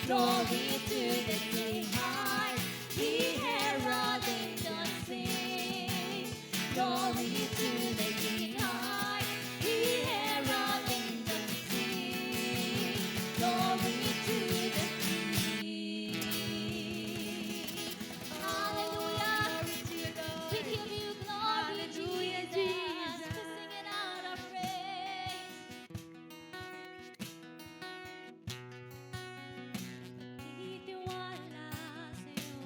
Glory to the King high, He heralding the sing. Glory to the King high, He heralding the sing. Glory to the King. Hallelujah. We give you glory, Jesus. For singing out our praise. Titiwala sa'yo,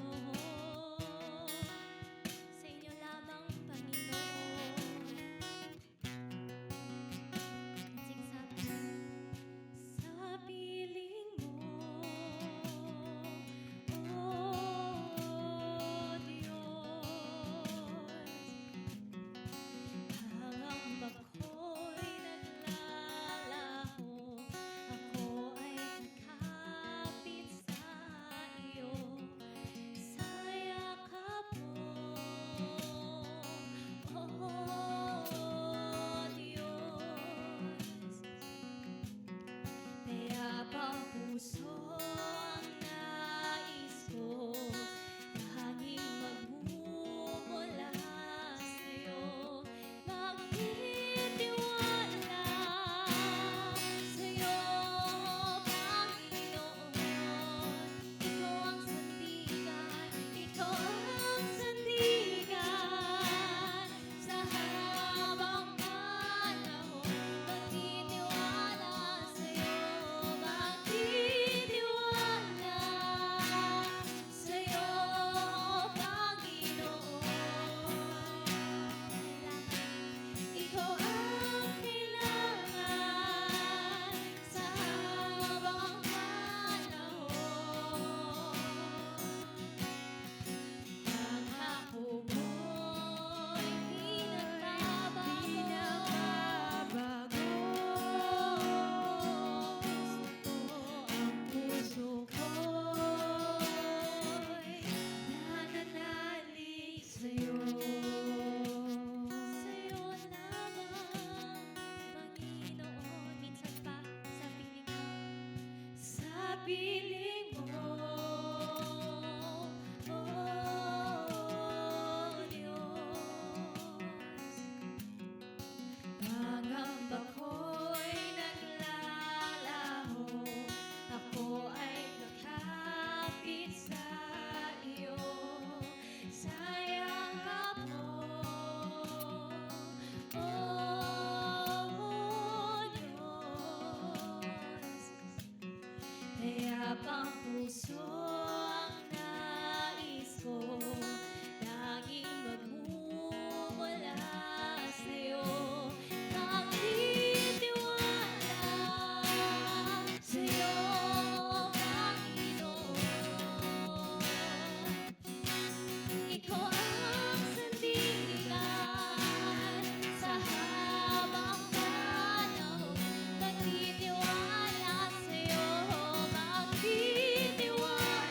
sa inyo lamang, Panginoon. Sing sa piling mo, oh Diyos. Hanggang ako'y naglalaho, ako ay kakapit sa iyo, sa yakap mo, oh Diyos. Payapang puso ang nais ko, tanging magmumula sa'yo. Magtitiwala sa'yo, Panginoon. Ikaw ang sandigan, ikaw ang sandigan. Sa habang panahon, magtitiwala sa'yo, magtitiwala sa'yo, Panginoon. Ikaw ang kailangan sa habang panahon. Ang ako mo'y pinagbabago. Ang puso ko'y nananalig sa'yo. Sa'yo lamang, Panginoon. Minsan pa sa piling mo. Sa piling mo, oh Diyos. Pangamba ko'y naglalaho, ako ay kakapit sa iyo, sa yakap mo, oh Diyos. Payapang puso ang nais ko, tanging magmumula sa'yo. Magtitiwala sa'yo, Panginoon. Ikaw ang sandigan sa habang panahon. Magtitiwala sa'yo, magtitiwala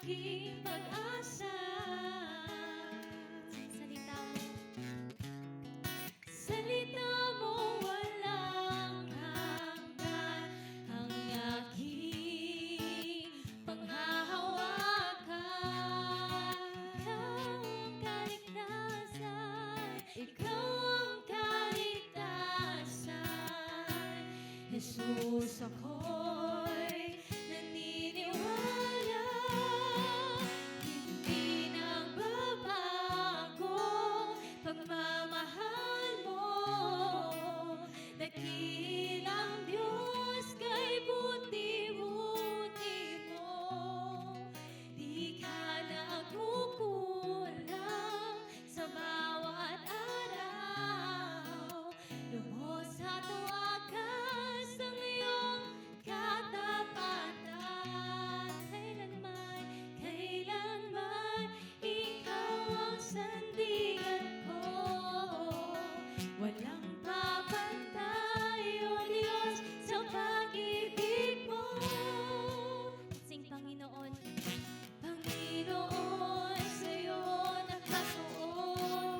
aking pag-asa. Salita mo walang hanggan, ang aking panghahawakan. Ikaw ang kaligtasan, Jesus, ako'y naniniwala, hindi nagbabago pagmamahal mo. Dakilang Diyos, kay buti-buti mo. Di ka nagkukulang sa bawat araw. Lubos at wakas ang iyong katapatan. Kailanman, ikaw ang sandigan ko. Walang papantay, O Diyos, sa pag-ibig mo. Sing Panginoon, Panginoon, sa'yo nakatuon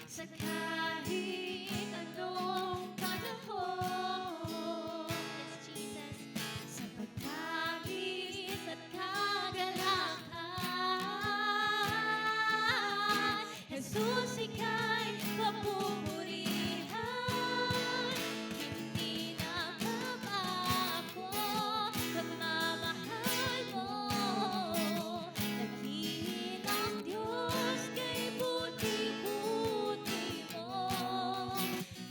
sa kahit anong panahon. Yes, Jesus. Sa pagtangis at kagalakan, Jesus, ika'y papupurihan. Hindi nagbabago pagmamahal mo. Dakilang Diyos, kay buti-buti mo.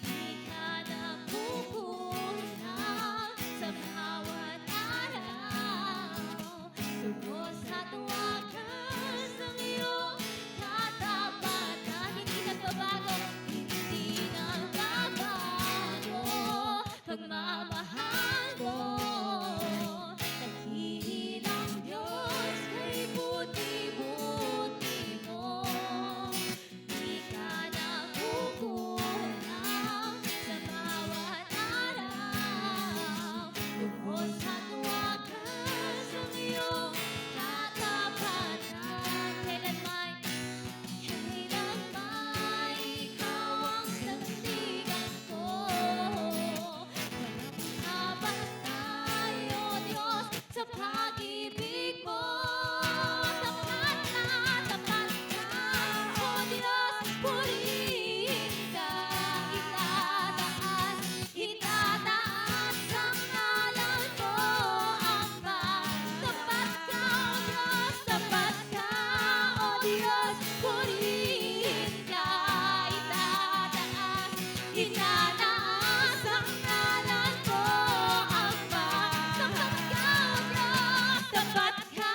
Di ka nagkukulang sa bawat araw. Lubos at wakas ang iyong katapatan. Hindi nagbabago, hindi nagbabago pagmamahal mo. Dakilang Diyos, kay buti-buti mo. Di ka nagkukulang sa bawat araw. Lubos at wakas ang iyong katapatan. Kailanman, ikaw ang sandigan ko. Walang kapantay, O Diyos, sa pag-ibig mo. Tapat ka, O Diyos, purihin ka. Itataas ang ngalan mo, Ama. Tapat ka, O Diyos, tapat ka, O Diyos, purihin ka. Itataas ang ngalan mo, Ama. Tapat ka, O Diyos, tapat ka,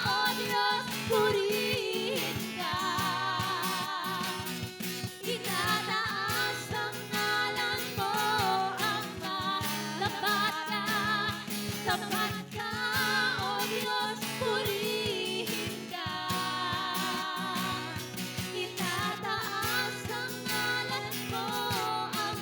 O Diyos, purihin ka. Itataas ang ngalan mo, Ama. Tapat ka, O Diyos, purihin ka. Itataas ang ngalan mo, Ama.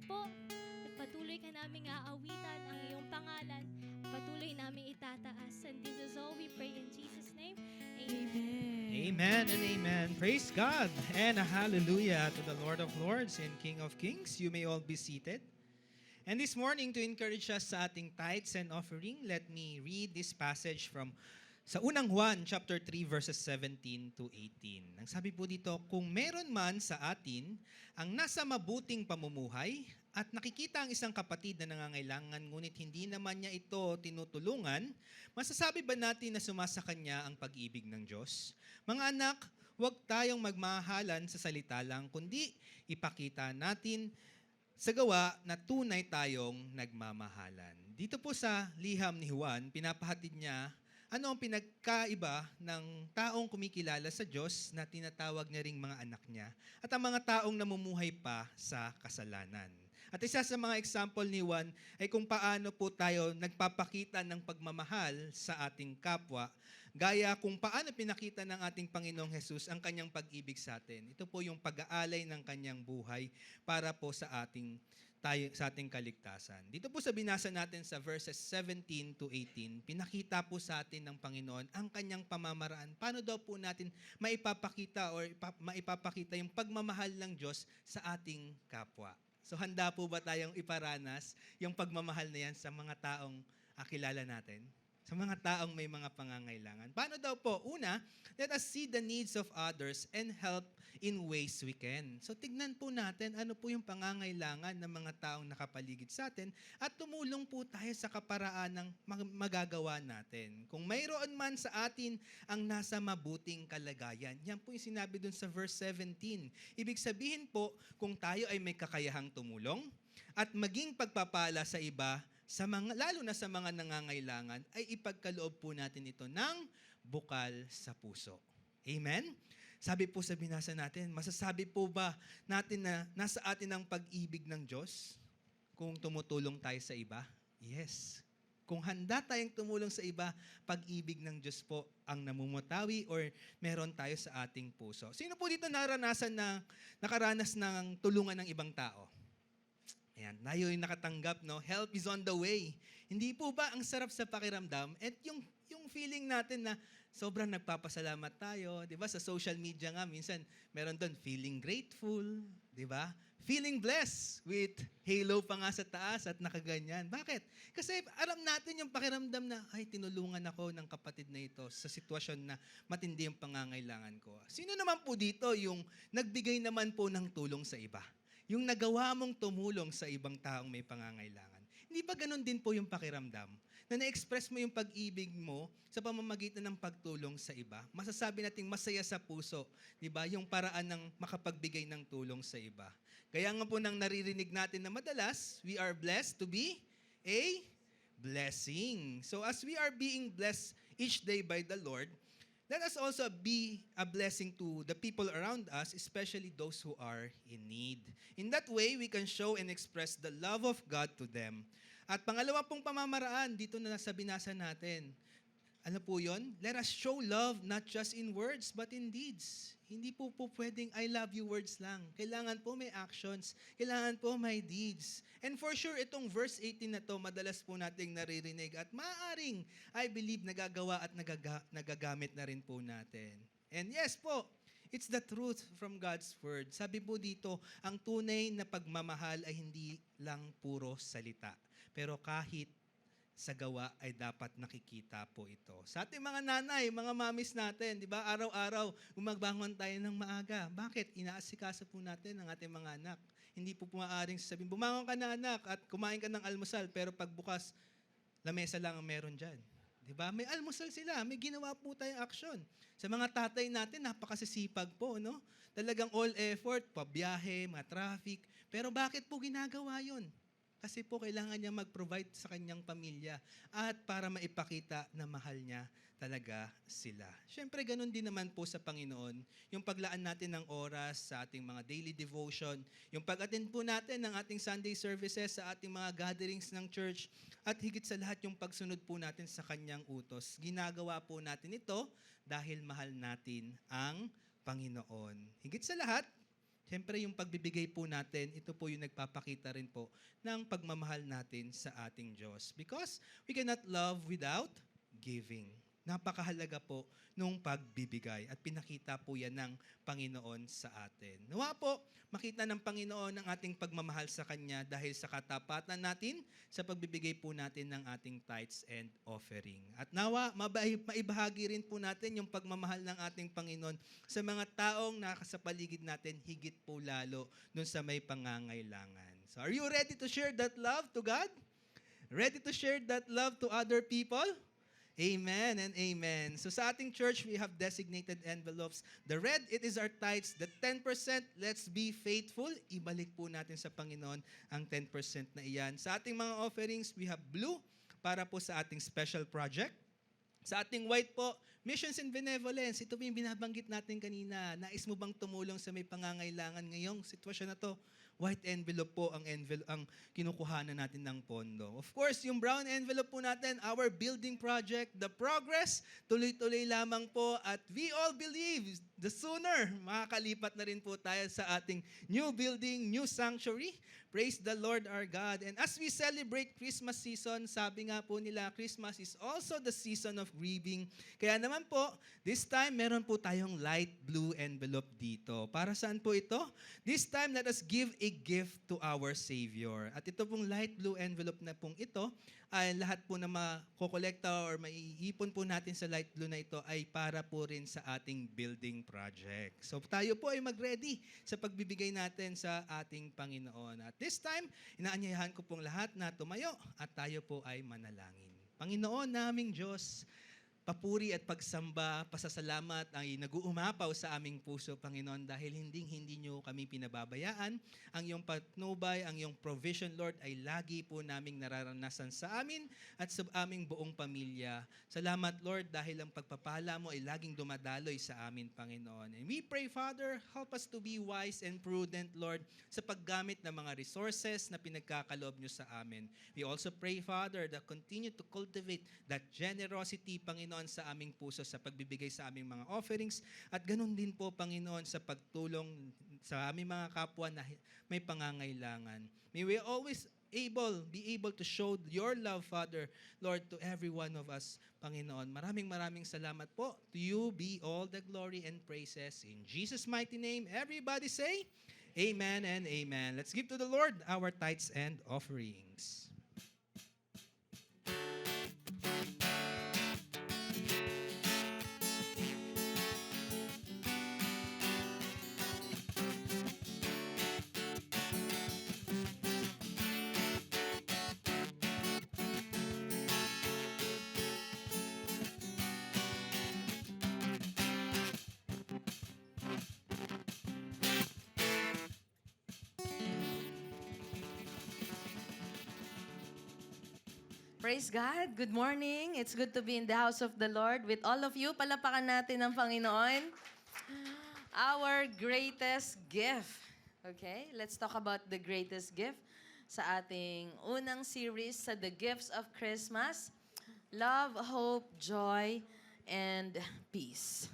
po. At patuloy ka namin aawitan ang iyong pangalan. Patuloy namin itataas. And this is all we pray in Jesus' name. Amen. Amen and amen. Praise God and a hallelujah to the Lord of Lords and King of Kings. You may all be seated. And this morning, to encourage us sa ating tithes and offering, let me read this passage from sa unang Juan, chapter 3, verses 17 to 18. Ang sabi po dito, kung meron man sa atin ang nasa mabuting pamumuhay at nakikita ang isang kapatid na nangangailangan ngunit hindi naman niya ito tinutulungan, masasabi ba natin na sumasa kanya ang pag-ibig ng Diyos? Mga anak, huwag tayong magmahalan sa salita lang, kundi ipakita natin sa gawa na tunay tayong nagmamahalan. Dito po sa liham ni Juan, pinapahatid niya ano ang pinagkaiba ng taong kumikilala sa Diyos na tinatawag niya ring mga anak niya at ang mga taong namumuhay pa sa kasalanan. At isa sa mga example ni Juan ay kung paano po tayo nagpapakita ng pagmamahal sa ating kapwa, gaya kung paano pinakita ng ating Panginoong Jesus ang kanyang pag-ibig sa atin. Ito po yung pag-aalay ng kanyang buhay para po sa ating kaligtasan. Dito po sa binasa natin sa verses 17 to 18, pinakita po sa atin ng Panginoon ang kanyang pamamaraan. Paano daw po natin maipapakita yung pagmamahal ng Diyos sa ating kapwa. So handa po ba tayong iparanas yung pagmamahal na yan sa mga taong kilala natin? Sa mga taong may mga pangangailangan. Paano daw po? Una, let us see the needs of others and help in ways we can. So tignan po natin ano po yung pangangailangan ng mga taong nakapaligid sa atin at tumulong po tayo sa kaparaan ng magagawa natin. Kung mayroon man sa atin ang nasa mabuting kalagayan, yan po yung sinabi dun sa verse 17. Ibig sabihin po, kung tayo ay may kakayahang tumulong at maging pagpapala sa iba, lalo na sa mga nangangailangan, ay ipagkaloob po natin ito ng bukal sa puso. Amen? Sabi po sa binasa natin, masasabi po ba natin na nasa atin ang pag-ibig ng Diyos kung tumutulong tayo sa iba? Yes. Kung handa tayong tumulong sa iba, pag-ibig ng Diyos po ang namumutawi or meron tayo sa ating puso. Sino po dito nakaranas ng tulungan ng ibang tao? Ayan, tayo yung nakatanggap, no? Help is on the way. Hindi po ba ang sarap sa pakiramdam? At yung feeling natin na sobrang nagpapasalamat tayo, di ba? Sa social media nga, minsan meron doon feeling grateful, di ba? Feeling blessed with halo pa nga sa taas at nakaganyan. Bakit? Kasi alam natin yung pakiramdam na, ay, tinulungan ako ng kapatid na ito sa sitwasyon na matindi yung pangangailangan ko. Sino naman po dito yung nagbigay naman po ng tulong sa iba? Yung nagawa mong tumulong sa ibang taong may pangangailangan. Hindi ba ganun din po yung pakiramdam? Na na-express mo yung pag-ibig mo sa pamamagitan ng pagtulong sa iba. Masasabi nating masaya sa puso, di ba? Yung paraan ng makapagbigay ng tulong sa iba. Kaya nga po nang naririnig natin na madalas, we are blessed to be a blessing. So as we are being blessed each day by the Lord, let us also be a blessing to the people around us, especially those who are in need. In that way, we can show and express the love of God to them. At pangalawa pong pamamaraan, dito na nasa binasa natin. Ano po yun? Let us show love not just in words, but in deeds. Hindi po pwedeng I love you words lang. Kailangan po may actions. Kailangan po may deeds. And for sure, itong verse 18 na to, madalas po nating naririnig at maaaring, I believe, nagagawa at nagagamit na rin po natin. And yes po, it's the truth from God's Word. Sabi po dito, ang tunay na pagmamahal ay hindi lang puro salita. Pero kahit sa gawa ay dapat nakikita po ito. Sa ating mga nanay, mga mamis natin, di ba, araw-araw, umagbangon tayo ng maaga. Bakit? Inaasikaso po natin ang ating mga anak. Hindi po maaaring sabihin, bumangon ka na anak at kumain ka ng almusal, pero pagbukas, lamesa lang ang meron dyan. Di ba? May almusal sila, may ginawa po tayong aksyon. Sa mga tatay natin, napakasisipag po, no? Talagang all effort, pabiyahe, mga traffic. Pero bakit po ginagawa yun? Kasi po kailangan niya mag-provide sa kanyang pamilya at para maipakita na mahal niya talaga sila. Siyempre, ganun din naman po sa Panginoon. Yung paglaan natin ng oras sa ating mga daily devotion, yung pag-attend po natin ng ating Sunday services sa ating mga gatherings ng church, at higit sa lahat yung pagsunod po natin sa kanyang utos. Ginagawa po natin ito dahil mahal natin ang Panginoon. Higit sa lahat, Siyempre, yung pagbibigay po natin, ito po yung nagpapakita rin po ng pagmamahal natin sa ating Diyos. Because we cannot love without giving. Napakahalaga po nung pagbibigay at pinakita po yan ng Panginoon sa atin. Nawa po, makita ng Panginoon ang ating pagmamahal sa Kanya dahil sa katapatan natin sa pagbibigay po natin ng ating tithes and offering. At nawa, maibahagi rin po natin yung pagmamahal ng ating Panginoon sa mga taong nasa paligid natin, higit po lalo dun sa may pangangailangan. So are you ready to share that love to God? Ready to share that love to other people? Amen and amen. So sa ating church, we have designated envelopes. The red, it is our tithes. The 10%, let's be faithful. Ibalik po natin sa Panginoon ang 10% na iyan. Sa ating mga offerings, we have blue para po sa ating special project. Sa ating white po, missions and benevolence. Ito po yung binabanggit natin kanina. Nais mo bang tumulong sa may pangangailangan ngayong sitwasyon na to? White envelope po ang kinukuhanan natin ng pondo. Of course, yung brown envelope po natin, our building project, the progress, tuloy-tuloy lamang po at we all believe the sooner makakalipat na rin po tayo sa ating new building, new sanctuary. Praise the Lord our God. And as we celebrate Christmas season, sabi nga po nila, Christmas is also the season of grieving. Kaya naman po, this time meron po tayong light blue envelope dito. Para saan po ito? This time, let us give a gift to our Savior. At ito pong light blue envelope na pong ito, ay lahat po na makokolekta or maiipon po natin sa light blue na ito ay para po rin sa ating building project. So tayo po ay mag-ready sa pagbibigay natin sa ating Panginoon. At this time, inaanyayahan ko pong lahat na tumayo at tayo po ay manalangin. Panginoon naming Diyos, papuri at pagsamba, pasasalamat ay nag-uumapaw sa aming puso, Panginoon, dahil hindi nyo kami pinababayaan. Ang iyong patnubay, ang iyong provision, Lord, ay lagi po naming nararanasan sa amin at sa aming buong pamilya. Salamat, Lord, dahil ang pagpapala mo ay laging dumadaloy sa amin, Panginoon. And we pray, Father, help us to be wise and prudent, Lord, sa paggamit ng mga resources na pinagkakaloob nyo sa amin. We also pray, Father, that continue to cultivate that generosity, Panginoon, sa aming puso sa pagbibigay sa aming mga offerings at ganun din po, Panginoon, sa pagtulong sa aming mga kapwa na may pangangailangan. May we always be able to show your love, Father, Lord, to every one of us, Panginoon. Maraming salamat po. To you be all the glory and praises. In Jesus' mighty name, everybody say, Amen and Amen. Let's give to the Lord our tithes and offerings. Praise God. Good morning. It's good to be in the house of the Lord with all of you. Palapakan natin ang Panginoon. Our greatest gift. Okay, let's talk about the greatest gift sa ating unang series sa The Gifts of Christmas. Love, hope, joy, and peace.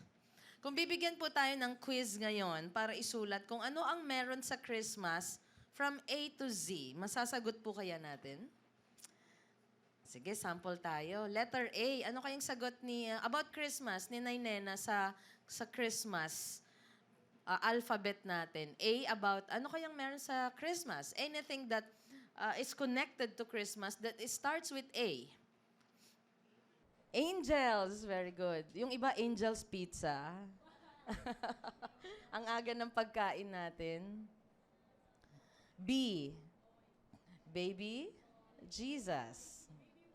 Kung bibigyan po tayo ng quiz ngayon para isulat kung ano ang meron sa Christmas from A to Z, masasagot po kaya natin? Sige, sample tayo. Letter A, ano kayang sagot ni about Christmas ni Nainena sa Christmas alphabet natin? A, about ano kayang meron sa Christmas? Anything that is connected to Christmas that starts with A. Angels, very good. Yung iba, Angel's Pizza. Ang aga ng pagkain natin. B, Baby Jesus.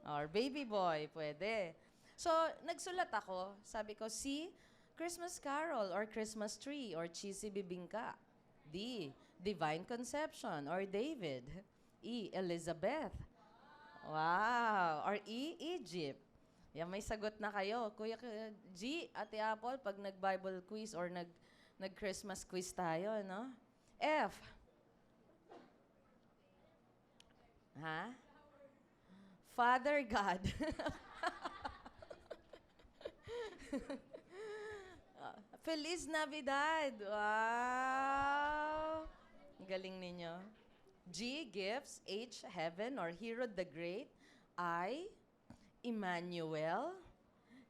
Or baby boy, pwede. So, nagsulat ako. Sabi ko, C, Christmas Carol or Christmas Tree or Cheesy Bibingka. D, Divine Conception or David. E, Elizabeth. Wow. Or E, Egypt. Yan, may sagot na kayo. Kuya G, Ate Apple, pag nag-Bible quiz or nag-Christmas quiz tayo, no? F. Ha? Father God. Feliz Navidad. Wow. Galing ninyo. G, gifts. H, heaven or Herod the Great. I, Emmanuel.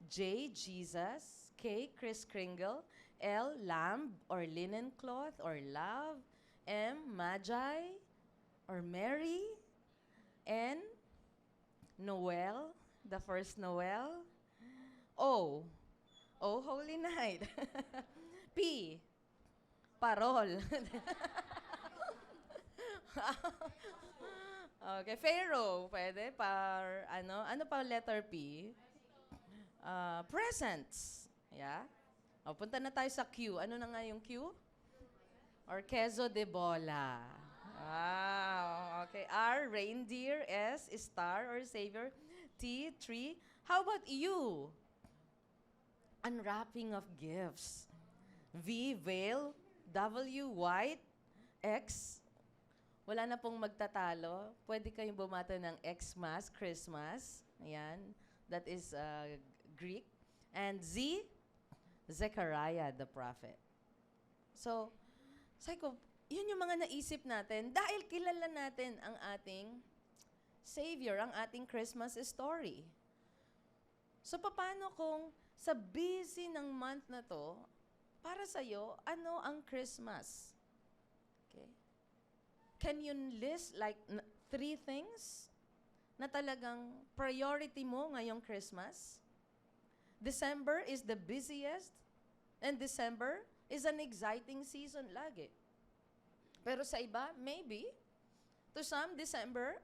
J, Jesus. K, Kris Kringle. L, lamb or linen cloth or love. M, Magi or Mary. N, Noel, the first Noel. O, Holy Night. P, Parol. Okay, Pharaoh, pwede. Ano pa letter P? Presents. Yeah. O, punta na tayo sa Q. Ano na nga yung Q? Or queso de bola. Wow. Okay. R, reindeer. S, star or savior. T, tree. How about U? Unwrapping of gifts. V, veil. W, white. X, wala na pong magtatalo. Pwede kayong bumata ng Xmas, Christmas. Ayan. That is Greek. And Z, Zechariah the prophet. So, sabi ko, yun yung mga naisip natin dahil kilala natin ang ating Savior, ang ating Christmas story. So, paano kung sa busy ng month na to, para sa'yo, ano ang Christmas? Okay? Can you list like 3 things na talagang priority mo ngayong Christmas? December is the busiest, and December is an exciting season lagi. Pero sa iba, maybe, to some, December,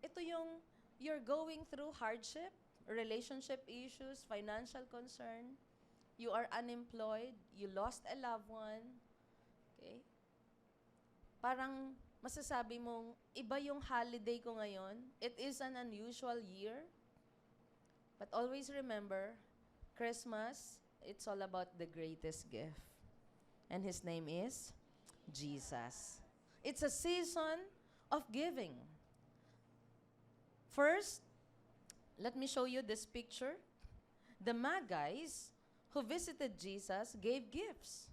ito yung you're going through hardship, relationship issues, financial concern, you are unemployed, you lost a loved one, okay? Parang masasabi mong, iba yung holiday ko ngayon. It is an unusual year. But always remember, Christmas, it's all about the greatest gift. And His name is Jesus. It's a season of giving. First, let me show you this picture. The Magi's who visited Jesus gave gifts.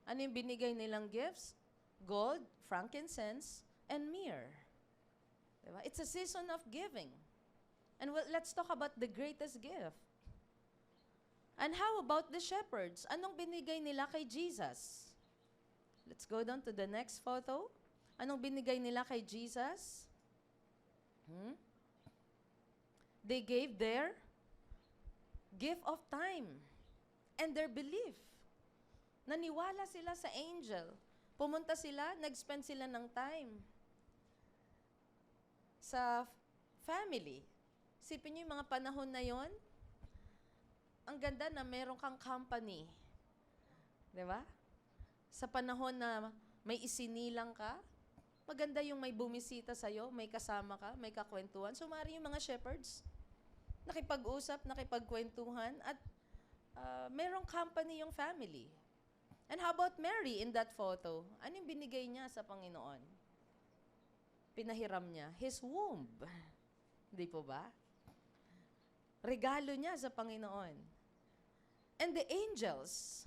Ano yung binigay nilang gifts? Gold, frankincense, and myrrh. Diba? It's a season of giving. And let's talk about the greatest gift. And how about the shepherds? Anong binigay nila kay Jesus? Let's go down to the next photo. Anong binigay nila kay Jesus? They gave their gift of time and their belief. Naniwala sila sa angel. Pumunta sila, nag-spend sila ng time sa family. Sipin niyo yung mga panahon na yon, ang ganda na meron kang company. Di ba? Sa panahon na may isinilang ka, maganda yung may bumisita sa'yo, may kasama ka, may kakwentuhan. Sumari yung mga shepherds. Nakipag-usap, nakipagkwentuhan, at merong company yung family. And how about Mary in that photo? Anong binigay niya sa Panginoon? Pinahiram niya His womb. Di po ba? Regalo niya sa Panginoon. And the angels.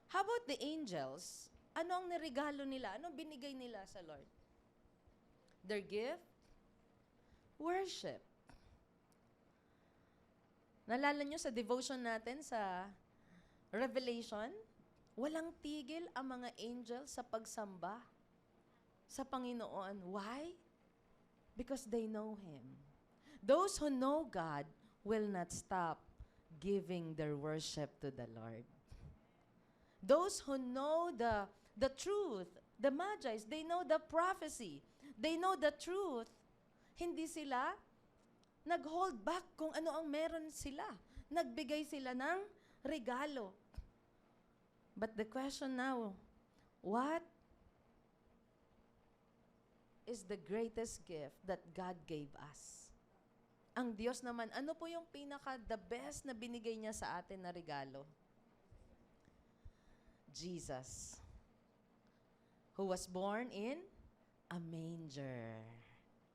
How about the angels? Ano ang niregalo nila? Anong binigay nila sa Lord? Their gift? Worship. Nalala nyo sa devotion natin sa Revelation, walang tigil ang mga angels sa pagsamba sa Panginoon. Why? Because they know Him. Those who know God will not stop giving their worship to the Lord. Those who know the truth, the Magi's, they know the prophecy, they know the truth, hindi sila nag-hold back kung ano ang meron sila. Nagbigay sila ng regalo. But the question now, what is the greatest gift that God gave us? Ang Diyos naman, ano po yung the best na binigay niya sa atin na regalo? Jesus, who was born in a manger.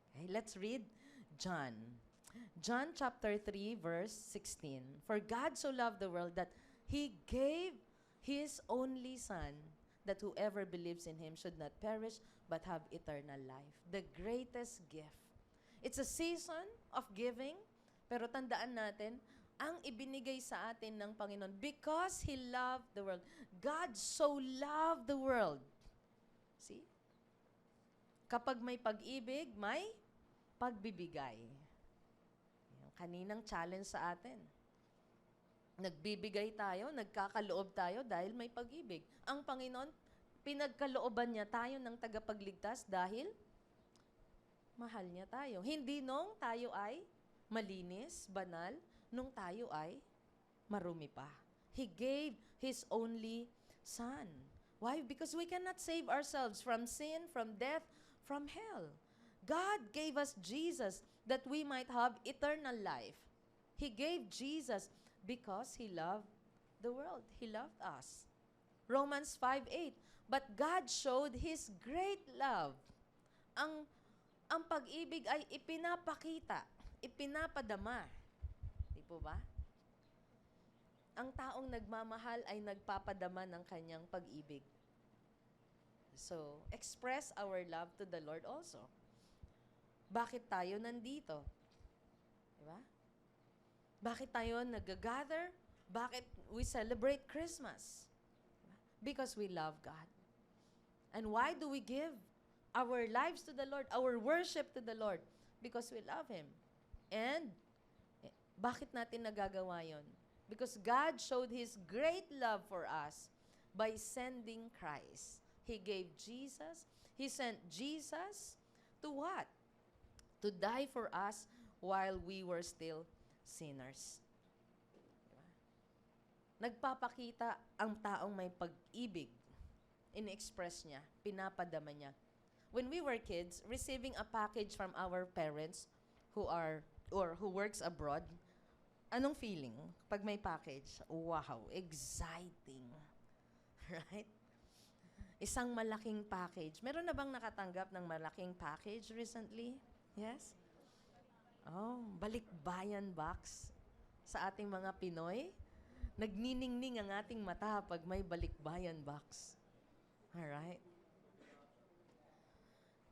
Okay, let's read John. John chapter 3, verse 16. For God so loved the world that He gave His only Son, that whoever believes in Him should not perish, but have eternal life. The greatest gift. It's a season of giving, pero tandaan natin, ang ibinigay sa atin ng Panginoon, because He loved the world. God so loved the world. See? Kapag may pag-ibig, may pagbibigay. Yung kaninang challenge sa atin. Nagbibigay tayo, nagkakaloob tayo dahil may pag-ibig. Ang Panginoon, pinagkalooban niya tayo ng tagapagligtas dahil mahal niya tayo. Hindi nung tayo ay malinis, banal, nung tayo ay marumi pa. He gave His only Son. Why? Because we cannot save ourselves from sin, from death, from hell. God gave us Jesus that we might have eternal life. He gave Jesus because He loved the world. He loved us. Romans 5:8. But God showed His great love. Ang pag-ibig ay ipinapakita, ipinapadama. Di po ba? Ang taong nagmamahal ay nagpapadama ng kanyang pag-ibig. So, express our love to the Lord also. Bakit tayo nandito? Di ba? Bakit tayo nag-gather? Bakit we celebrate Christmas? Because we love God. And why do we give our lives to the Lord, our worship to the Lord? Because we love Him. And bakit natin nagagawa yon? Because God showed His great love for us by sending Christ. He gave Jesus. He sent Jesus to what? To die for us while we were still sinners. Diba? Nagpapakita ang taong may pag-ibig. In-express niya, pinapadama niya. When we were kids, receiving a package from our parents who works abroad, anong feeling pag may package? Wow, exciting. Right? Isang malaking package. Meron na bang nakatanggap ng malaking package recently? Yes? Oh, balikbayan box sa ating mga Pinoy. Nagniningning ang ating mata pag may balikbayan box. Alright?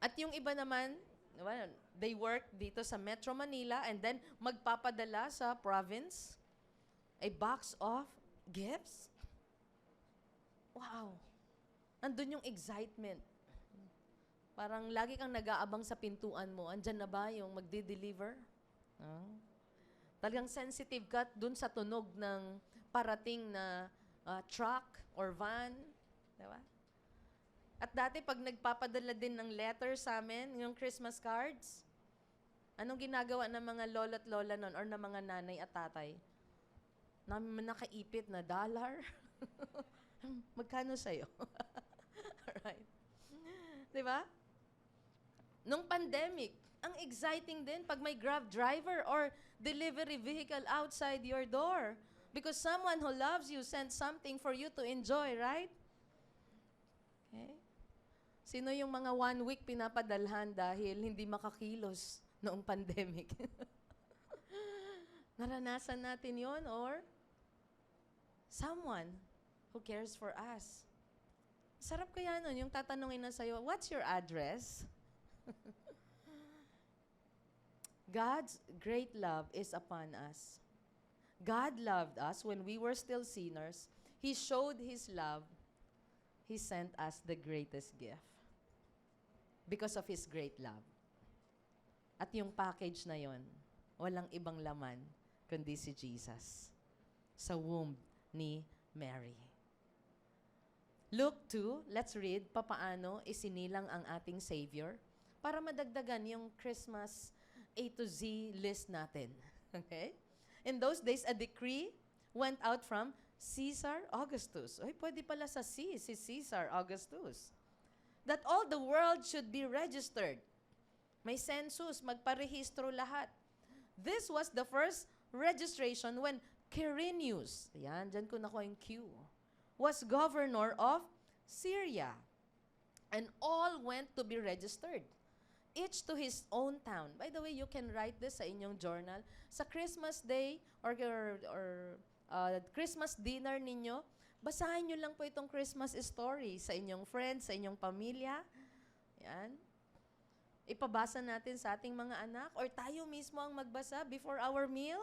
At yung iba naman, well, they work dito sa Metro Manila and then magpapadala sa province a box of gifts. Wow! Andun yung excitement. Parang lagi kang nag-aabang sa pintuan mo. Andyan na ba yung magdi-deliver? Talagang sensitive ka dun sa tunog ng parating na truck or van. Diba? At dati, pag nagpapadala din ng letter sa amin, yung Christmas cards, anong ginagawa ng mga lolo't lola nun or ng mga nanay at tatay? Nakaipit na $1. Magkano sa'yo? Alright. Diba? Nung pandemic, ang exciting din pag may Grab driver or delivery vehicle outside your door. Because someone who loves you sent something for you to enjoy, right? Okay? Sino yung mga 1 week pinapadalhan dahil hindi makakilos noong pandemic? Naranasan natin yon or someone who cares for us. Sarap kaya nun, yung tatanungin na sa'yo, what's your address? God's great love is upon us. God loved us when we were still sinners. He showed His love. He sent us the greatest gift because of His great love. At yung package na yon, walang ibang laman kundi si Jesus sa womb ni Mary. Luke 2, let's read papaano isinilang ang ating Savior para madagdagan yung Christmas A to Z list natin. Okay? In those days, a decree went out from Caesar Augustus. Ay, pwede pala sa si Caesar Augustus. That all the world should be registered. May census, magparehistro lahat. This was the first registration when Quirinius, yan, dyan ko nakuha yung Q, was governor of Syria. And all went to be registered. Each to his own town. By the way, you can write this sa inyong journal. Sa Christmas day or Christmas dinner ninyo, Basahin nyo lang po itong Christmas story sa inyong friends, sa inyong pamilya. Yan. Ipabasa natin sa ating mga anak or tayo mismo ang magbasa before our meal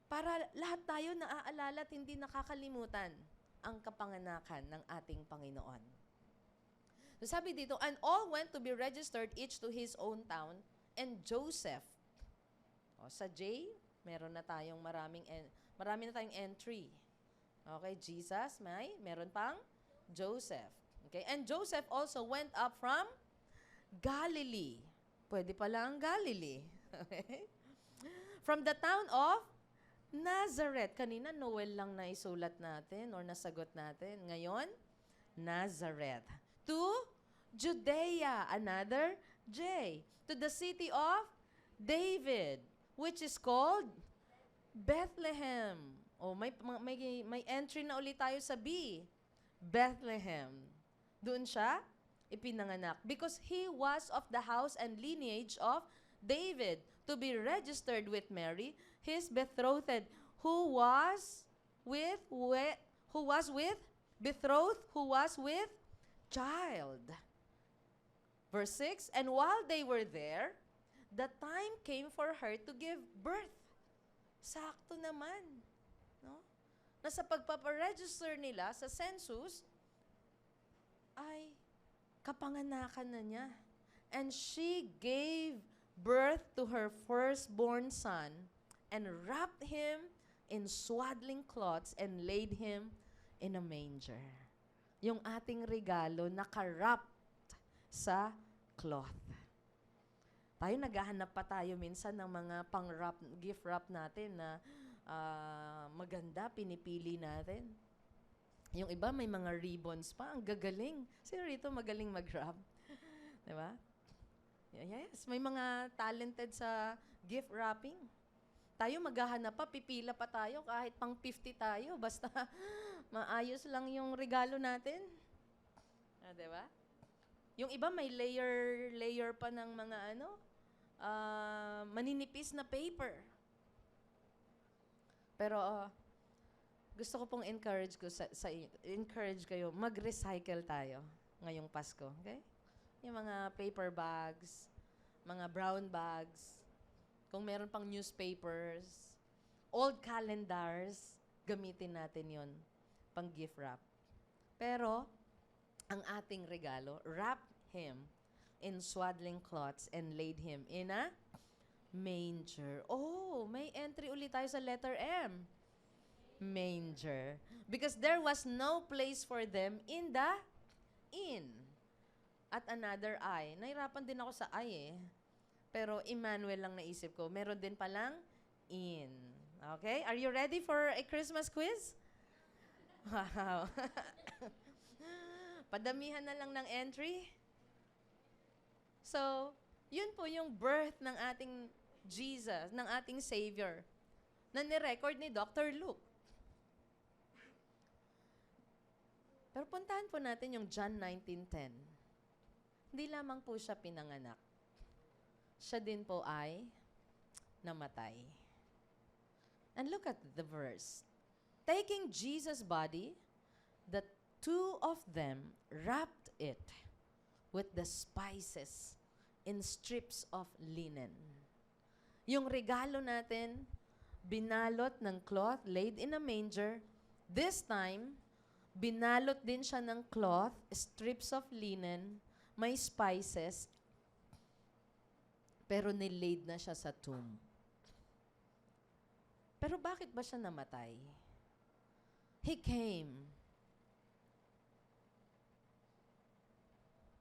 para lahat tayo naaalala at hindi nakakalimutan ang kapanganakan ng ating Panginoon. So sabi dito, and all went to be registered each to his own town, and Joseph. O, sa J, meron na tayong marami na tayong entry. Okay, Jesus, meron pang Joseph. Okay, and Joseph also went up from Galilee. Pwede pala ang Galilee. Okay? From the town of Nazareth. Kanina, Noel lang na isulat natin or nasagot natin. Ngayon, Nazareth. To Judea, another J. To the city of David, which is called Bethlehem. Oh, may entry na ulit tayo sa B. Bethlehem. Doon siya ipinanganak. Because he was of the house and lineage of David, to be registered with Mary, his betrothed, who was with child. Verse 6, and while they were there, the time came for her to give birth. Sakto naman. No? Na sa pagpaparegister nila sa census, ay kapanganakan na niya. And she gave birth to her firstborn son and wrapped him in swaddling cloths and laid him in a manger. Yung ating regalo naka-wrapped sa cloth. Tayo naghahanap pa tayo minsan ng mga pang-wrap, gift wrap natin na maganda, pinipili natin. Yung iba may mga ribbons pa, ang gagaling. Sino rito magaling mag-wrap? Diba? Yes, may mga talented sa gift wrapping. Tayo maghahanap pa, pipila pa tayo, kahit pang 50 tayo, basta maayos lang yung regalo natin. Diba? Yung iba may layer pa ng mga maninipis na paper. Pero gusto ko pong encourage kayo, mag-recycle tayo ngayong Pasko, okay? Yung mga paper bags, mga brown bags, kung meron pang newspapers, old calendars, gamitin natin yon pang gift wrap. Pero, ang ating regalo, wrap him in swaddling cloths and laid him in a manger. Oh, may entry ulit tayo sa letter M. Manger. Because there was no place for them in the inn. At another I. Nahirapan din ako sa I eh. Pero Emmanuel lang naisip ko. Meron din palang in. Okay? Are you ready for a Christmas quiz? Wow. Padamihan na lang ng entry. So, yun po yung birth ng ating Jesus, ng ating Savior, na nirecord ni Dr. Luke. Pero puntahan po natin yung John 19:10. Hindi lamang po siya pinanganak. Siya din po ay namatay. And look at the verse. Taking Jesus' body, the two of them wrapped it with the spices in strips of linen. Yung regalo natin, binalot ng cloth, laid in a manger. This time, binalot din siya ng cloth, strips of linen, may spices, pero nilaid na siya sa tomb. Pero bakit ba siya namatay? He came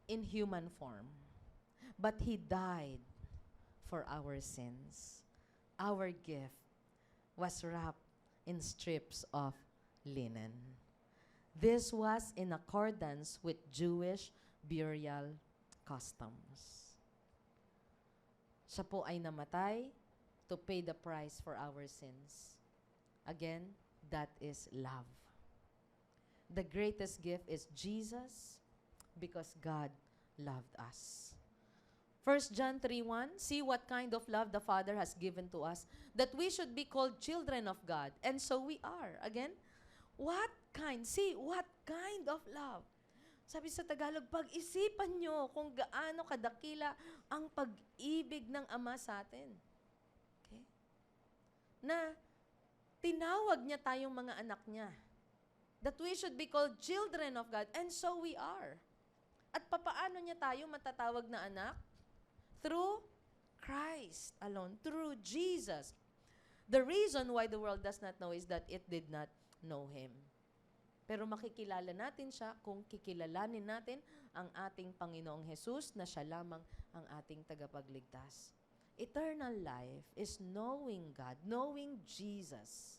in human form, but He died for our sins. Our gift was wrapped in strips of linen. This was in accordance with Jewish burial customs. Siya po ay namatay to pay the price for our sins. Again, that is love. The greatest gift is Jesus because God loved us. 1 John 3:1, see what kind of love the Father has given to us, that we should be called children of God. And so we are. Again, What kind? See, what kind of love? Sabi sa Tagalog, pag-isipan nyo kung gaano kadakila ang pag-ibig ng Ama sa atin. Okay? Na tinawag niya tayong mga anak niya. That we should be called children of God, and so we are. At papaano niya tayo matatawag na anak? Through Christ alone, through Jesus. The reason why the world does not know is that it did not know Him. Pero makikilala natin siya kung kikilalanin natin ang ating Panginoong Jesus na siya lamang ang ating tagapagligtas. Eternal life is knowing God, knowing Jesus.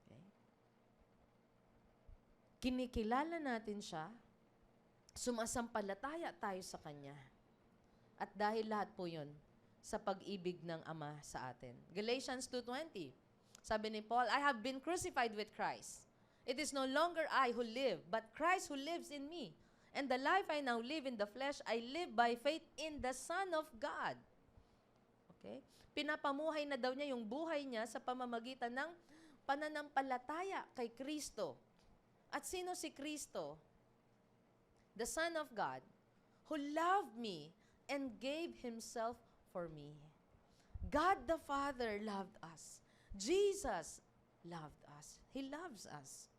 Okay? Kinikilala natin siya, sumasampalataya tayo sa Kanya. At dahil lahat po yun, sa pag-ibig ng Ama sa atin. Galatians 2:20, sabi ni Paul, I have been crucified with Christ. It is no longer I who live, but Christ who lives in me. And the life I now live in the flesh, I live by faith in the Son of God. Okay? Pinapamuhay na daw niya yung buhay niya sa pamamagitan ng pananampalataya kay Kristo. At sino si Kristo? The Son of God, who loved me and gave Himself for me. God the Father loved us. Jesus loved us. He loves us.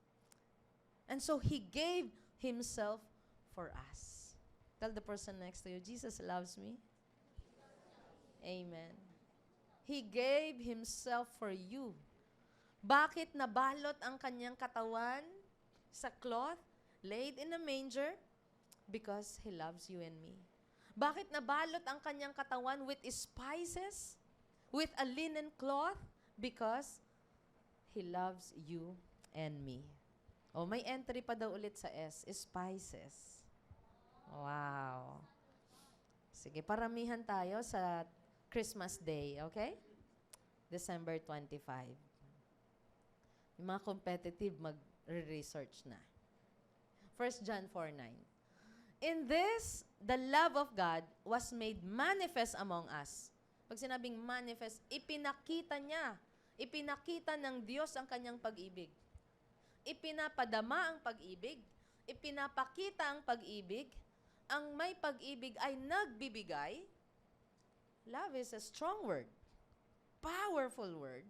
And so He gave Himself for us. Tell the person next to you, Jesus loves me. Amen. He gave Himself for you. Bakit nabalot ang Kanyang katawan sa cloth, laid in a manger? Because He loves you and me. Bakit nabalot ang Kanyang katawan with spices? With a linen cloth? Because He loves you and me. O, may entry pa daw ulit sa S, spices. Wow. Sige, paramihan tayo sa Christmas Day, okay? December 25. Yung mga competitive, mag-research na. 1 John 4:9. In this, the love of God was made manifest among us. Pag sinabing manifest, ipinakita niya. Ipinakita ng Diyos ang kanyang pag-ibig. Ipinapadama ang pag-ibig. Ipinapakita ang pag-ibig. Ang may pag-ibig ay nagbibigay. Love is a strong word. Powerful word.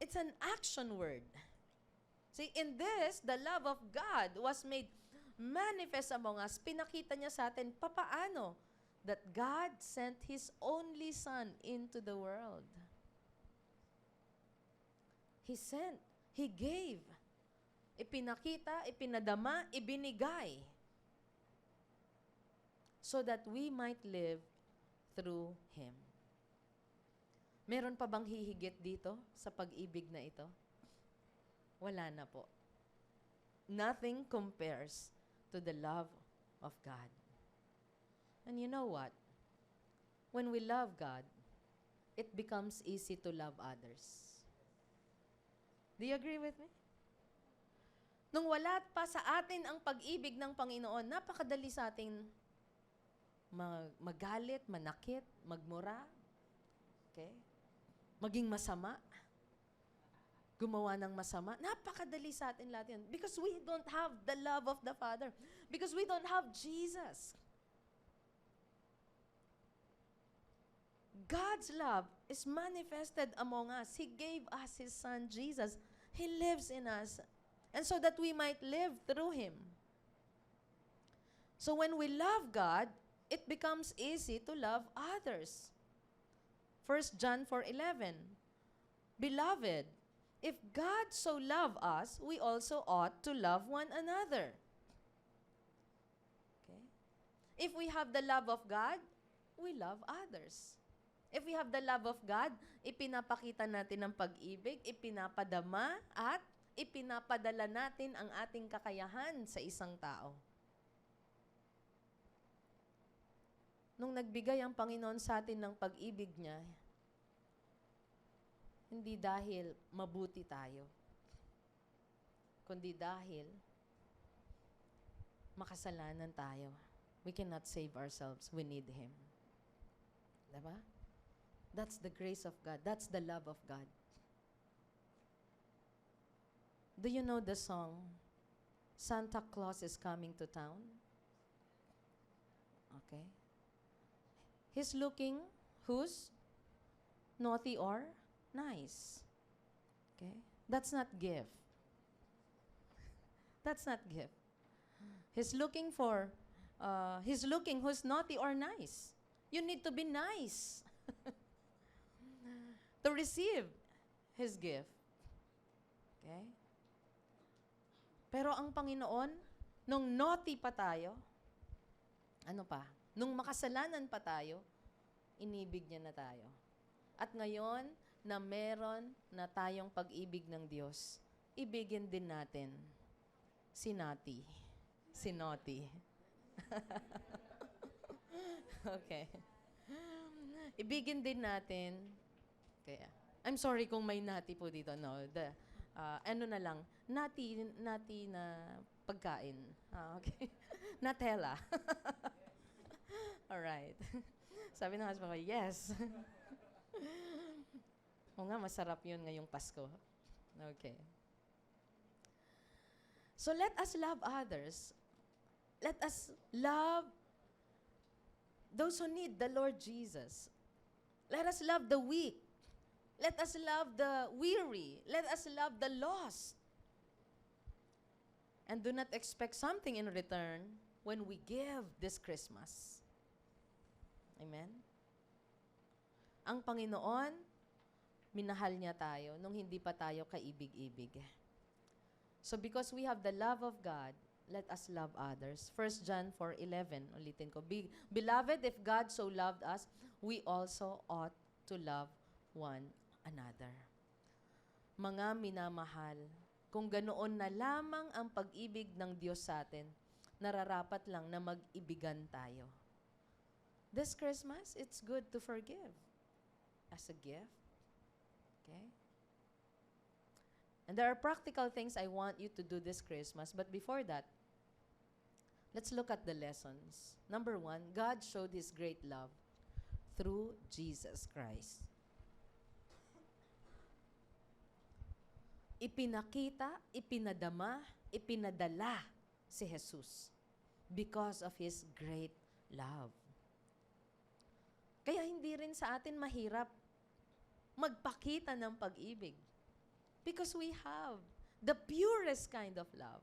It's an action word. See, in this, the love of God was made manifest among us. Pinakita niya sa atin, papaano? That God sent His only Son into the world. He sent. He gave. Ipinakita, ipinadama, ibinigay. So that we might live through Him. Meron pa bang hihigit dito sa pag-ibig na ito? Wala na po. Nothing compares to the love of God. And you know what? When we love God, it becomes easy to love others. Do you agree with me? Nung wala pa sa atin ang pag-ibig ng Panginoon, napakadali sa atin magalit, manakit, magmura, okay? Maging masama, gumawa ng masama. Napakadali sa atin lahat yun. Because we don't have the love of the Father. Because we don't have Jesus. God's love is manifested among us. He gave us His Son, Jesus. He lives in us. And so that we might live through Him. So when we love God, it becomes easy to love others. 1 John 4:11. Beloved, if God so loved us, we also ought to love one another. Okay? If we have the love of God, we love others. If we have the love of God, ipinapakita natin ang pag-ibig, ipinapadama, at ipinapadala natin ang ating kakayahan sa isang tao. Nung nagbigay ang Panginoon sa atin ng pag-ibig niya, hindi dahil mabuti tayo, kundi dahil makasalanan tayo. We cannot save ourselves. We need Him. Diba? That's the grace of God. That's the love of God. Do you know the song, Santa Claus is Coming to Town? Okay. He's looking who's naughty or nice. Okay? That's not gift. That's not gift. He's looking who's naughty or nice. You need to be nice to receive His gift. Okay? Pero ang Panginoon, nung naughty pa tayo, ano pa? Nung makasalanan pa tayo, inibig niya na tayo. At ngayon, na meron na tayong pag-ibig ng Diyos, ibigin din natin si Nati. Si Naughty. Okay. Ibigin din natin, kaya, I'm sorry kung may nati po dito, no? Ano na lang, nati na pagkain. Okay. Natella. Alright. Sabi ng husband ko, yes. O nga, masarap yun ngayong Pasko. Okay. So let us love others. Let us love those who need the Lord Jesus. Let us love the weak. Let us love the weary. Let us love the lost. And do not expect something in return when we give this Christmas. Amen? Ang Panginoon, minahal niya tayo nung hindi pa tayo kaibig-ibig. So because we have the love of God, let us love others. 1 John 4:11, ulitin ko. Beloved, if God so loved us, we also ought to love one another. Mga minamahal, kung ganoon na lamang ang pag-ibig ng Diyos sa atin, nararapat lang na mag-ibigan tayo. This Christmas, it's good to forgive as a gift. Okay? And there are practical things I want you to do this Christmas, but before that, let's look at the lessons. Number 1, God showed His great love through Jesus Christ. Ipinakita, ipinadama, ipinadala si Jesus because of His great love. Kaya hindi rin sa atin mahirap magpakita ng pag-ibig because we have the purest kind of love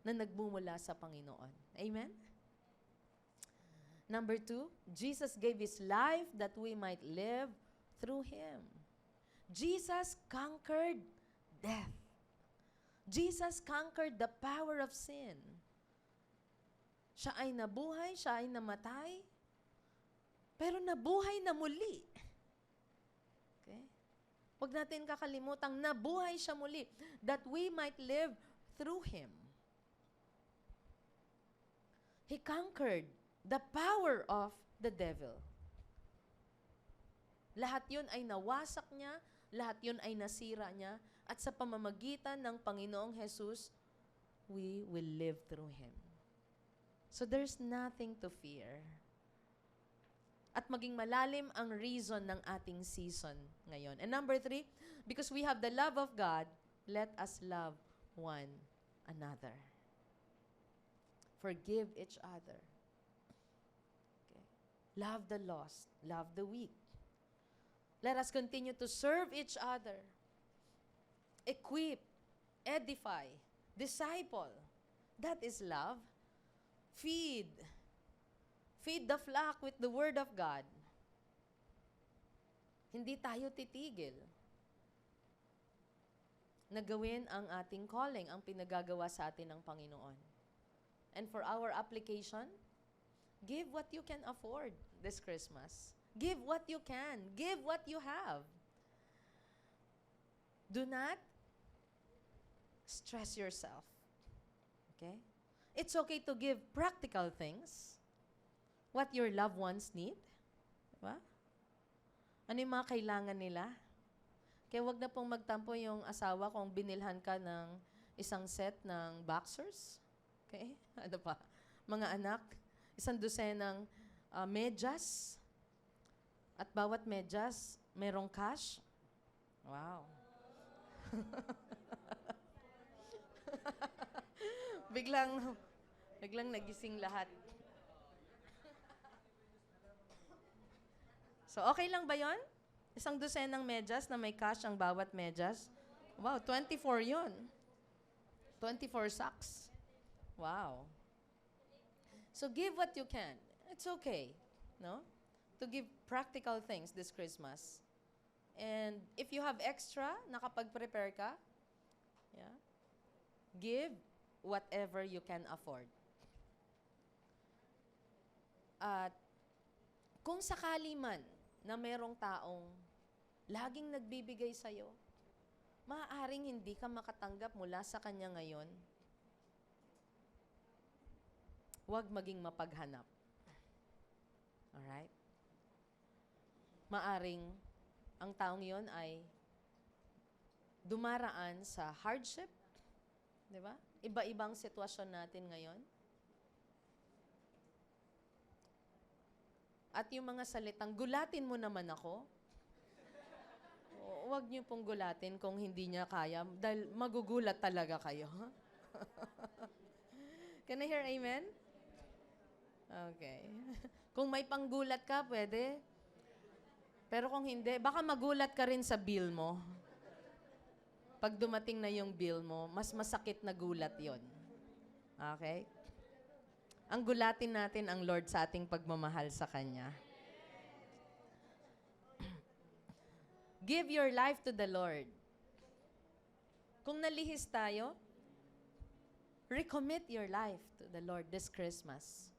na nagmumula sa Panginoon. Amen? Number 2, Jesus gave His life that we might live through Him. Jesus conquered death. Jesus conquered the power of sin. Siya ay nabuhay, siya ay namatay, pero nabuhay na muli. Okay? Huwag natin kakalimutang nabuhay siya muli that we might live through Him. He conquered the power of the devil. Lahat yun ay nawasak niya, lahat yun ay nasira niya, at sa pamamagitan ng Panginoong Jesus, we will live through Him. So there's nothing to fear. At maging malalim ang reason ng ating season ngayon. And number 3, because we have the love of God, let us love one another. Forgive each other. Okay. Love the lost. Love the weak. Let us continue to serve each other. Equip, edify, disciple. That is love. Feed. Feed the flock with the Word of God. Hindi tayo titigil na gawin ang ating calling, ang pinagagawa sa atin ng Panginoon. And for our application, give what you can afford this Christmas. Give what you can. Give what you have. Do not stress yourself. Okay? It's okay to give practical things. What your loved ones need. Diba? Ano yung mga kailangan nila? Kaya wag na pong magtampo yung asawa kung binilhan ka ng isang set ng boxers. Okay? Ano pa? Mga anak, isang dosenang medyas. At bawat medyas, merong cash. Wow. biglang nagising lahat. So, okay lang ba yon? Isang dosenang medyas na may cash ang bawat medyas? Wow, 24 yon. 24 sacks. Wow. So, give what you can. It's okay, no? To give practical things this Christmas. And if you have extra, nakapag-prepare ka, yeah, give whatever you can afford. At kung sakali man na merong taong laging nagbibigay sa'yo, maaaring hindi ka makatanggap mula sa kanya ngayon, huwag maging mapaghanap. Alright? Maaring ang taong yon ay dumaraan sa hardship, di ba? Iba-ibang sitwasyon natin ngayon. At yung mga salitang, gulatin mo naman ako, huwag niyo pong gulatin kung hindi niya kaya, dahil magugulat talaga kayo. Can I hear amen? Okay. Kung may panggulat ka, pwede. Pero kung hindi, baka magulat ka rin sa bill mo. Pag dumating na yung bill mo, mas masakit na gulat yon. Okay? Ang gulatin natin ang Lord sa ating pagmamahal sa Kanya. Give your life to the Lord. Kung nalihis tayo, recommit your life to the Lord this Christmas.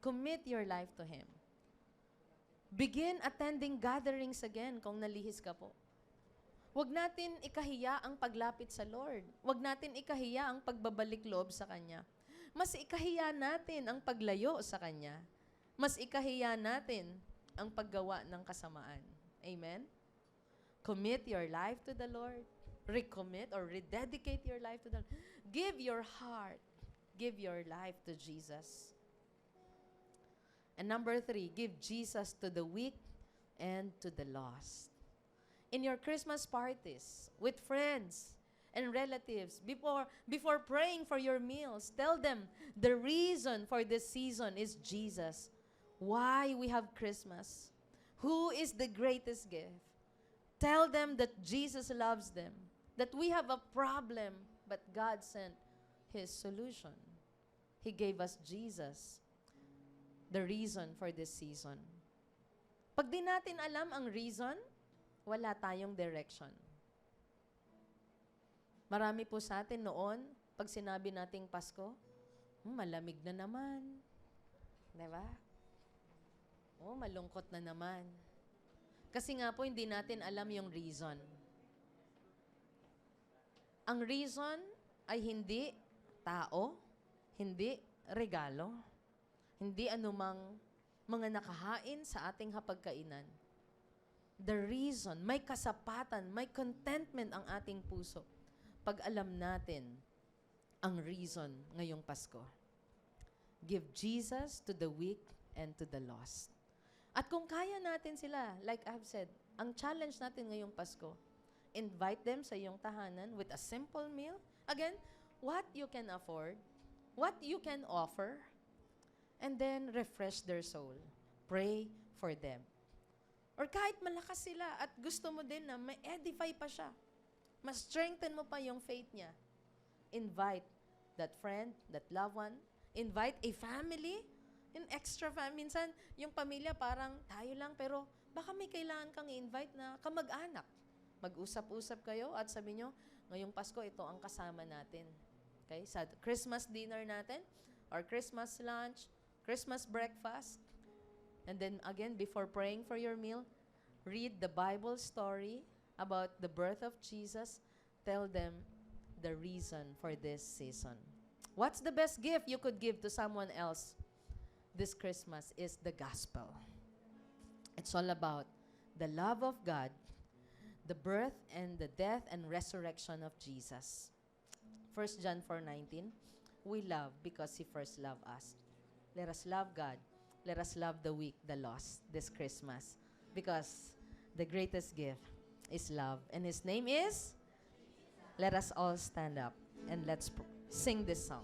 Commit your life to Him. Begin attending gatherings again kung nalihis ka po. Huwag natin ikahiya ang paglapit sa Lord. Huwag natin ikahiya ang pagbabalik loob sa Kanya. Mas ikahiya natin ang paglayo sa Kanya. Mas ikahiya natin ang paggawa ng kasamaan. Amen? Commit your life to the Lord. Recommit or rededicate your life to the Lord. Give your heart. Give your life to Jesus. And number 3, give Jesus to the weak and to the lost. In your Christmas parties, with friends and relatives, before praying for your meals, tell them the reason for this season is Jesus. Why we have Christmas. Who is the greatest gift? Tell them that Jesus loves them. That we have a problem, but God sent His solution. He gave us Jesus, the reason for this season. Pag di natin alam ang reason, wala tayong direction. Marami po sa atin noon, pag sinabi nating Pasko, malamig na naman. Diba? Oh, malungkot na naman. Kasi nga po, hindi natin alam yung reason. Ang reason ay hindi tao, hindi regalo, hindi anumang mga nakahain sa ating hapagkainan. The reason, may kasapatan, may contentment ang ating puso pag alam natin ang reason ngayong Pasko. Give Jesus to the weak and to the lost. At kung kaya natin sila, like I've said, ang challenge natin ngayong Pasko, invite them sa iyong tahanan with a simple meal. Again, what you can afford, what you can offer, and then refresh their soul. Pray for them. Or kahit malakas sila at gusto mo din na may edify pa siya, mas strengthen mo pa yung faith niya. Invite that friend, that loved one. Invite a family, in extra family. Minsan, yung pamilya parang tayo lang, pero baka may kailangan kang i-invite na kamag-anak. Mag-usap-usap kayo at sabi nyo, ngayong Pasko, ito ang kasama natin. Okay? Sa Christmas dinner natin, or Christmas lunch, Christmas breakfast. And then again, before praying for your meal, read the Bible story about the birth of Jesus. Tell them the reason for this season. What's the best gift you could give to someone else this Christmas is the gospel. It's all about the love of God, the birth and the death and resurrection of Jesus. 1 John 4:19, we love because He first loved us. Let us love God. Let us love the weak, the lost this Christmas. Because the greatest gift is love. And His name is? Let us all stand up. and let's sing this song.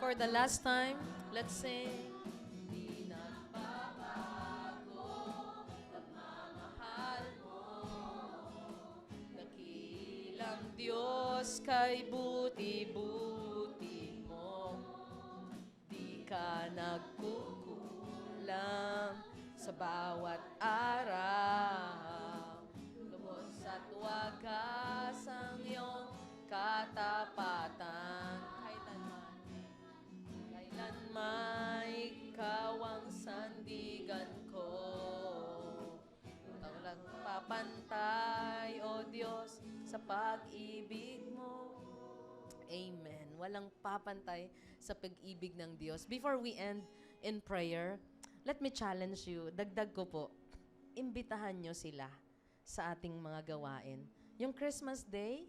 For the last time, let's sing. Di nagbabago, pagmamahal mo. Dakilang Diyos kay buti-buti mo. Di ka nagkukulang sa bawat araw. Lubos at wagas ang iyong katapatan. Kailanman ikaw ang sandigan ko. Walang papantay, O Diyos, sa pag-ibig mo. Amen. Walang papantay sa pag-ibig ng Diyos. Before we end in prayer, let me challenge you. Dagdag ko po, imbitahan nyo sila sa ating mga gawain. Yung Christmas Day,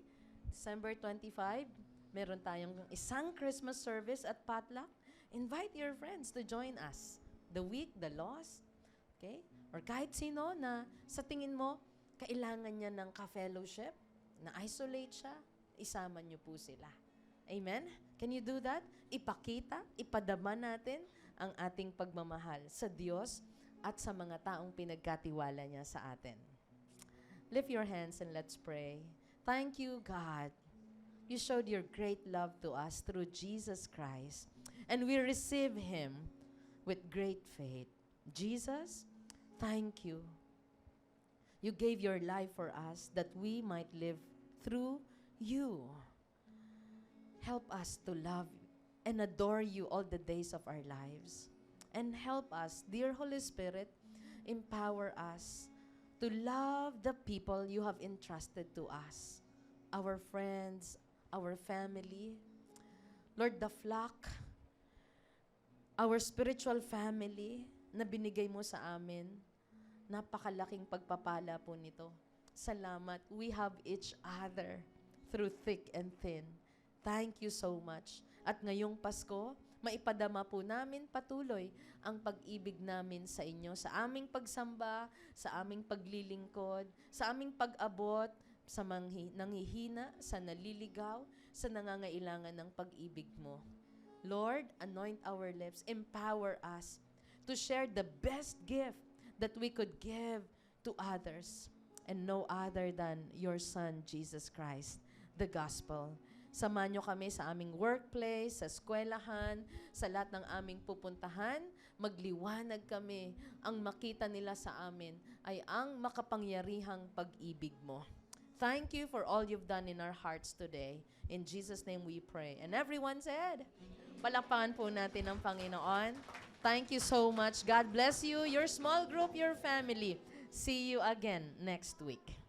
December 25, meron tayong isang Christmas service at potluck. Invite your friends to join us. The weak, the lost, okay? Or kahit sino na sa tingin mo, kailangan niya ng ka-fellowship, na-isolate siya, isama niyo po sila. Amen? Can you do that? Ipakita, ipadama natin ang ating pagmamahal sa Diyos at sa mga taong pinagkatiwala niya sa atin. Lift your hands and let's pray. Thank you, God. You showed your great love to us through Jesus Christ. And we receive Him with great faith. Jesus, thank you. You gave your life for us that we might live through you. Help us to love and adore you all the days of our lives. And help us, dear Holy Spirit, empower us to love the people you have entrusted to us, our friends, our family. Lord, the flock, our spiritual family na binigay mo sa amin, napakalaking pagpapala po nito. Salamat. We have each other through thick and thin. Thank you so much. At ngayong Pasko, maipadama po namin patuloy ang pag-ibig namin sa inyo, sa aming pagsamba, sa aming paglilingkod, sa aming pag-abot, sa nanghihina, sa naliligaw, sa nangangailangan ng pag-ibig mo. Lord, anoint our lips, empower us to share the best gift that we could give to others, and no other than your Son, Jesus Christ, the gospel. Samahan nyo kami sa aming workplace, sa eskwelahan, sa lahat ng aming pupuntahan, magliwanag kami. Ang makita nila sa amin ay ang makapangyarihang pag-ibig mo. Thank you for all you've done in our hearts today. In Jesus' name we pray. And everyone said, palakpakan po natin ang Panginoon. Thank you so much. God bless you, your small group, your family. See you again next week.